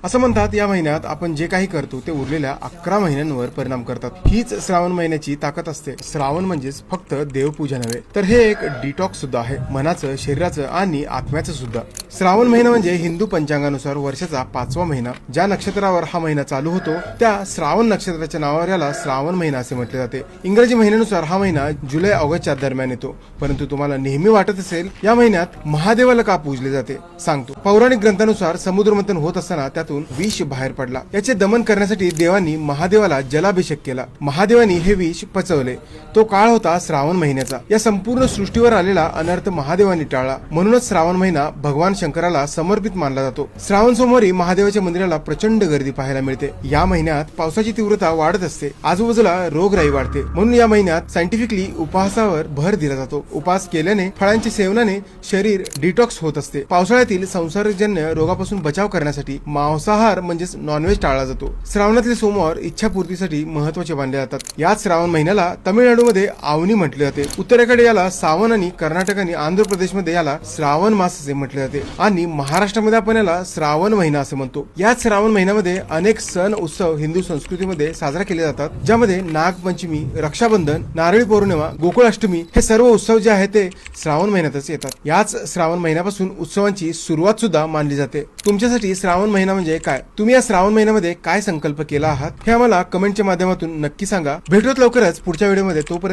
असं म्हणतात या महिन्यात आपण जे काही करतो ते उरलेल्या 11 महिन्यांवर परिणाम करतात। हीच श्रावण महिन्याची ताकद असते। श्रावण म्हणजेच फक्त देवपूजा नव्हे तर हे एक डिटॉक्स सुद्धा आहे, मनाचं, शरीराचं आणि आत्म्याचं सुद्धा। श्रावण महिना म्हणजे हिंदू पंचांगानुसार वर्षाचा 5वा महिना। ज्या नक्षत्रावर हा महिना चालू होतो त्या श्रावण नक्षत्राच्या नावावर याला श्रावण महिना असे म्हटले जाते। इंग्रजी महिन्यानुसार हा महिना जुलै ऑगस्टच्या दरम्यान येतो। परंतु तुम्हाला नेहमी वाटत असेल या महिन्यात महादेवाला का पूजले जाते, सांगतो। पौराणिक ग्रंथानुसार समुद्रमंथन होत असताना त्यातून विष बाहेर पडला। याचे दमन करण्यासाठी देवांनी महादेवाला जलाभिषेक केला। महादेवानी हे विष पचवले। तो काळ होता श्रावण महिन्याचा। या संपूर्ण सृष्टीवर आलेला अनर्थ महादेवानी टाळला। म्हणूनच श्रावण महिना भगवान शंकराला समर्पित मानला जातो। श्रावण सोमवारी महादेवाच्या मंदिराला प्रचंड गर्दी पाहायला मिळते। या महिन्यात पावसाची तीव्रता वाढत असते, आजूबाजूला रोगराई वाढते। म्हणून या महिन्यात सायंटिफिकली उपवासावर भर दिला जातो। उपवास केल्याने, फळांच्या सेवनाने शरीर डिटॉक्स होत असते। पावसाळ्यातील संसर्गजन्य रोगापासून बचाव करण्यासाठी मांसाहार म्हणजेच नॉनव्हेज टाळला जातो। श्रावणातले सोमवार इच्छापूर्तीसाठी महत्त्वाचे मानले जातात। याच श्रावण महिन्याला तामिळनाडूमध्ये आवनी म्हटले जाते। उत्तरेकडे याला सावन आणि कर्नाटक आणि आंध्र प्रदेशमध्ये याला श्रावण मास असे म्हटले जाते आणि महाराष्ट्रामध्ये आपण याला श्रावण महिना असे म्हणतो। याच श्रावण महिन्यामध्ये अनेक सण उत्सव हिंदू संस्कृतीमध्ये साजरा केले जातात, ज्यामध्ये नागपंचमी, रक्षाबंधन, नारळी पौर्णिमा, गोकुळाष्टमी हे सर्व उत्सव जे आहेत ते श्रावण महिन्यातच येतात। याच श्रावण महिन्यापासून उत्सवांची सुरुवात सुद्धा मानली जाते। तुमच्यासाठी श्रावण महिना म्हणजे काय? तुम्ही या श्रावण महिन्यामध्ये काय संकल्प केला आहात हे आम्हाला कमेंटच्या माध्यमातून नक्की सांगा। भेटूयात लवकरच पुढच्या व्हिडिओमध्ये। तोपर्यंत